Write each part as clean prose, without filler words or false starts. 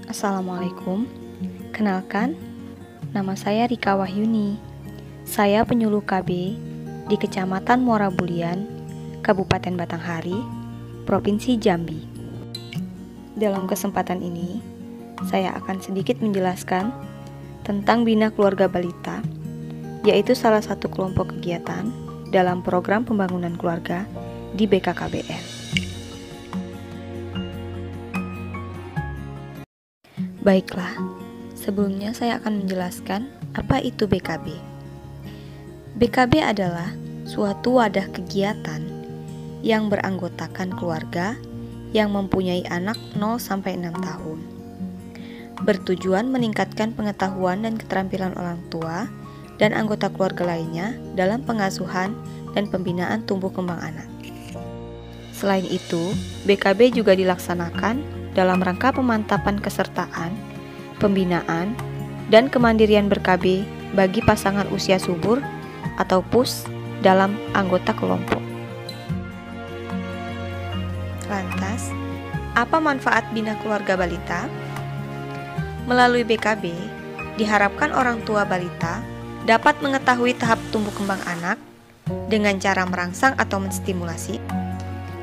Assalamualaikum. Kenalkan, nama saya Rika Wahyuni. Saya penyuluh KB di Kecamatan Muara Bulian, Kabupaten Batanghari, Provinsi Jambi. Dalam kesempatan ini, saya akan sedikit menjelaskan tentang Bina Keluarga Balita, yaitu salah satu kelompok kegiatan dalam program pembangunan keluarga di BKKBN. Baiklah, sebelumnya saya akan menjelaskan apa itu BKB. BKB adalah suatu wadah kegiatan yang beranggotakan keluarga yang mempunyai anak 0-6 tahun. Bertujuan meningkatkan pengetahuan dan keterampilan orang tua dan anggota keluarga lainnya dalam pengasuhan dan pembinaan tumbuh kembang anak. Selain itu, BKB juga dilaksanakan dalam rangka pemantapan kesertaan, pembinaan, dan kemandirian ber-KB bagi pasangan usia subur atau PUS dalam anggota kelompok. Lantas, apa manfaat Bina Keluarga Balita? Melalui BKB, diharapkan orang tua balita dapat mengetahui tahap tumbuh kembang anak dengan cara merangsang atau menstimulasi,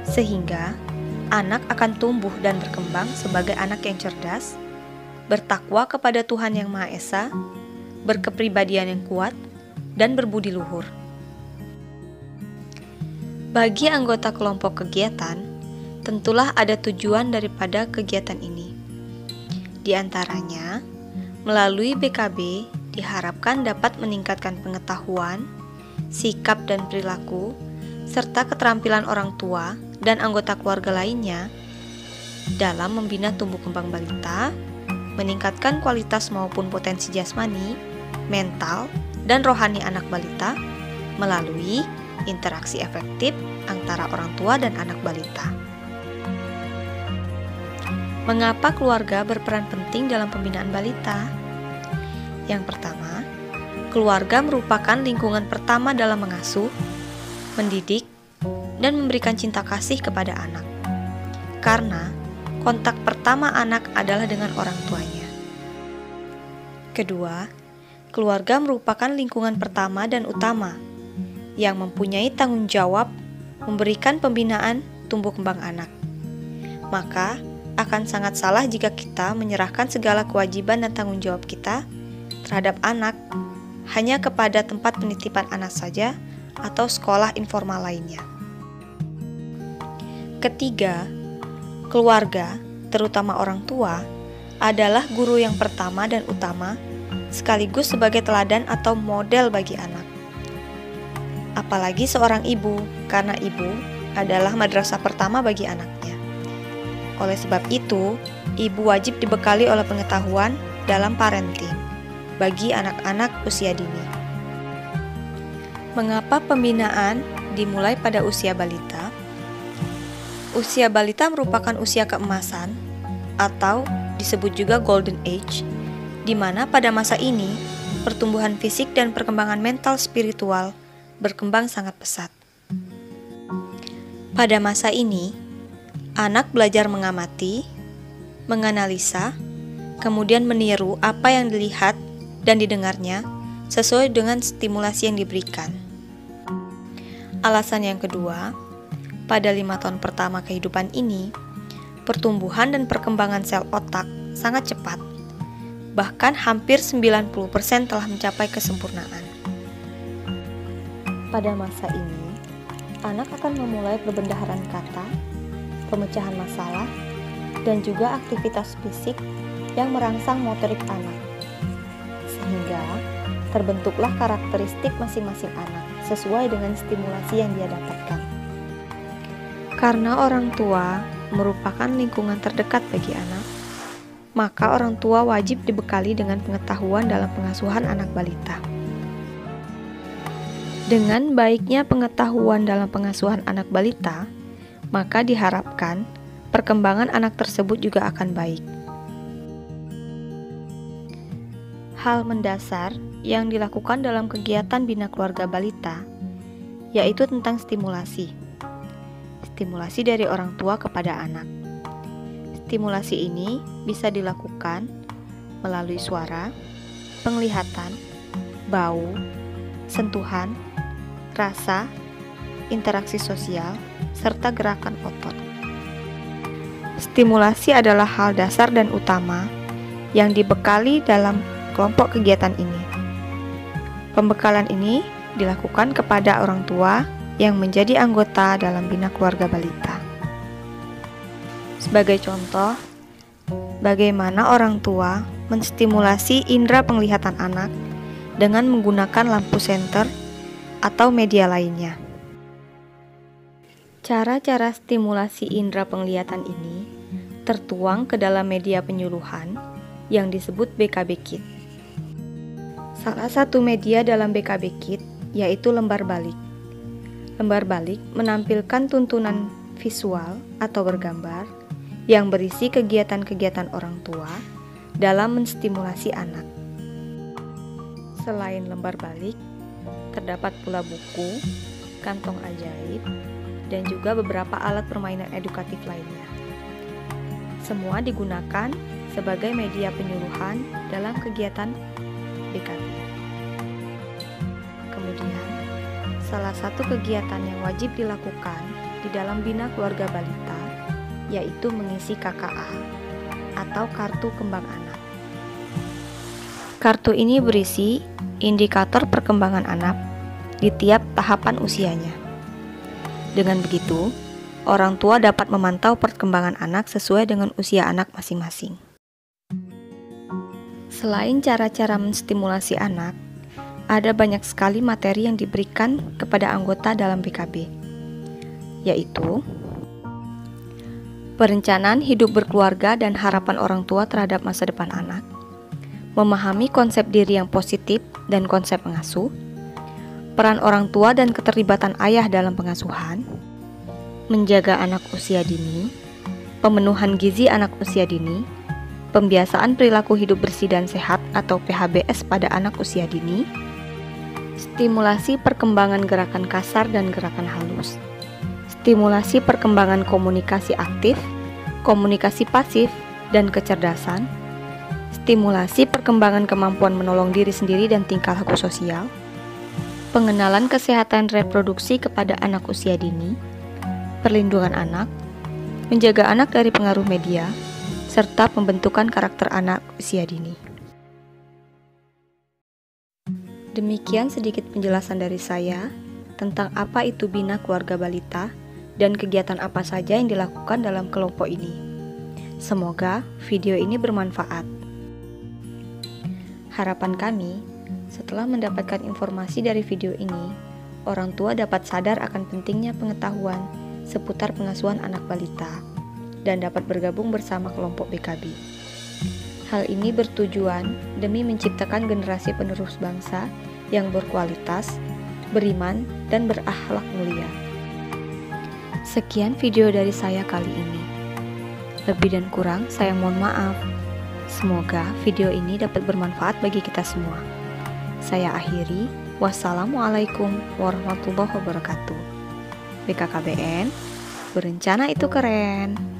sehingga anak akan tumbuh dan berkembang sebagai anak yang cerdas, bertakwa kepada Tuhan Yang Maha Esa, berkepribadian yang kuat, dan berbudi luhur. Bagi anggota kelompok kegiatan, tentulah ada tujuan daripada kegiatan ini. Di antaranya, melalui BKB diharapkan dapat meningkatkan pengetahuan, sikap dan perilaku, serta keterampilan orang tua dan anggota keluarga lainnya dalam membina tumbuh kembang balita, meningkatkan kualitas maupun potensi jasmani, mental, dan rohani anak balita melalui interaksi efektif antara orang tua dan anak balita. Mengapa keluarga berperan penting dalam pembinaan balita? Yang pertama, keluarga merupakan lingkungan pertama dalam mengasuh, mendidik, dan memberikan cinta kasih kepada anak. Karena kontak pertama anak adalah dengan orang tuanya. Kedua, keluarga merupakan lingkungan pertama dan utama yang mempunyai tanggung jawab memberikan pembinaan tumbuh kembang anak. Maka, akan sangat salah jika kita menyerahkan segala kewajiban dan tanggung jawab kita terhadap anak hanya kepada tempat penitipan anak saja atau sekolah informal lainnya. Ketiga, keluarga, terutama orang tua, adalah guru yang pertama dan utama, sekaligus sebagai teladan atau model bagi anak. Apalagi seorang ibu, karena ibu adalah madrasah pertama bagi anaknya. Oleh sebab itu, ibu wajib dibekali oleh pengetahuan dalam parenting bagi anak-anak usia dini. Mengapa pembinaan dimulai pada usia balita? Usia balita merupakan usia keemasan atau disebut juga golden age, di mana pada masa ini pertumbuhan fisik dan perkembangan mental spiritual berkembang sangat pesat. Pada masa ini, anak belajar mengamati, menganalisa, kemudian meniru apa yang dilihat dan didengarnya sesuai dengan stimulasi yang diberikan. Alasan yang kedua, pada 5 tahun pertama kehidupan ini, pertumbuhan dan perkembangan sel otak sangat cepat. Bahkan hampir 90% telah mencapai kesempurnaan. Pada masa ini, anak akan memulai perbendaharaan kata, pemecahan masalah, dan juga aktivitas fisik yang merangsang motorik anak. Sehingga terbentuklah karakteristik masing-masing anak sesuai dengan stimulasi yang dia dapatkan. Karena orang tua merupakan lingkungan terdekat bagi anak, maka orang tua wajib dibekali dengan pengetahuan dalam pengasuhan anak balita. Dengan baiknya pengetahuan dalam pengasuhan anak balita, maka diharapkan perkembangan anak tersebut juga akan baik. Hal mendasar yang dilakukan dalam kegiatan Bina Keluarga Balita yaitu tentang stimulasi. Stimulasi dari orang tua kepada anak. stimulasi ini bisa dilakukan melalui suara, penglihatan, bau, sentuhan, rasa, interaksi sosial, serta gerakan otot. Stimulasi adalah hal dasar dan utama yang dibekali dalam kelompok kegiatan ini. Pembekalan ini dilakukan kepada orang tua yang menjadi anggota dalam bina keluarga balita. Sebagai contoh, bagaimana orang tua menstimulasi indera penglihatan anak dengan menggunakan lampu senter atau media lainnya. Cara-cara stimulasi indera penglihatan ini tertuang ke dalam media penyuluhan yang disebut BKB Kit. Salah satu media dalam BKB Kit yaitu lembar balik. Lembar balik menampilkan tuntunan visual atau bergambar yang berisi kegiatan-kegiatan orang tua dalam menstimulasi anak. Selain lembar balik, terdapat pula buku, kantong ajaib, dan juga beberapa alat permainan edukatif lainnya. Semua digunakan sebagai media penyuluhan dalam kegiatan BKB. Kemudian, salah satu kegiatan yang wajib dilakukan di dalam bina keluarga balita yaitu mengisi KKA atau Kartu Kembang Anak. Kartu ini berisi indikator perkembangan anak di tiap tahapan usianya. Dengan begitu, orang tua dapat memantau perkembangan anak sesuai dengan usia anak masing-masing. Selain cara-cara menstimulasi anak, ada banyak sekali materi yang diberikan kepada anggota dalam BKB, yaitu perencanaan hidup berkeluarga dan harapan orang tua terhadap masa depan anak, memahami konsep diri yang positif dan konsep pengasuh, peran orang tua dan keterlibatan ayah dalam pengasuhan, menjaga anak usia dini, pemenuhan gizi anak usia dini, pembiasaan perilaku hidup bersih dan sehat atau PHBS pada anak usia dini, stimulasi perkembangan gerakan kasar dan gerakan halus, stimulasi perkembangan komunikasi aktif, komunikasi pasif, dan kecerdasan, stimulasi perkembangan kemampuan menolong diri sendiri dan tingkah laku sosial, pengenalan kesehatan reproduksi kepada anak usia dini, perlindungan anak, menjaga anak dari pengaruh media, serta pembentukan karakter anak usia dini. Demikian sedikit penjelasan dari saya tentang apa itu bina keluarga balita dan kegiatan apa saja yang dilakukan dalam kelompok ini. Semoga video ini bermanfaat. Harapan kami, setelah mendapatkan informasi dari video ini, orang tua dapat sadar akan pentingnya pengetahuan seputar pengasuhan anak balita dan dapat bergabung bersama kelompok BKB. Hal ini bertujuan demi menciptakan generasi penerus bangsa yang berkualitas, beriman, dan berakhlak mulia. Sekian video dari saya kali ini. Lebih dan kurang saya mohon maaf. Semoga video ini dapat bermanfaat bagi kita semua. Saya akhiri. Wassalamualaikum warahmatullahi wabarakatuh. BKKBN, berencana itu keren.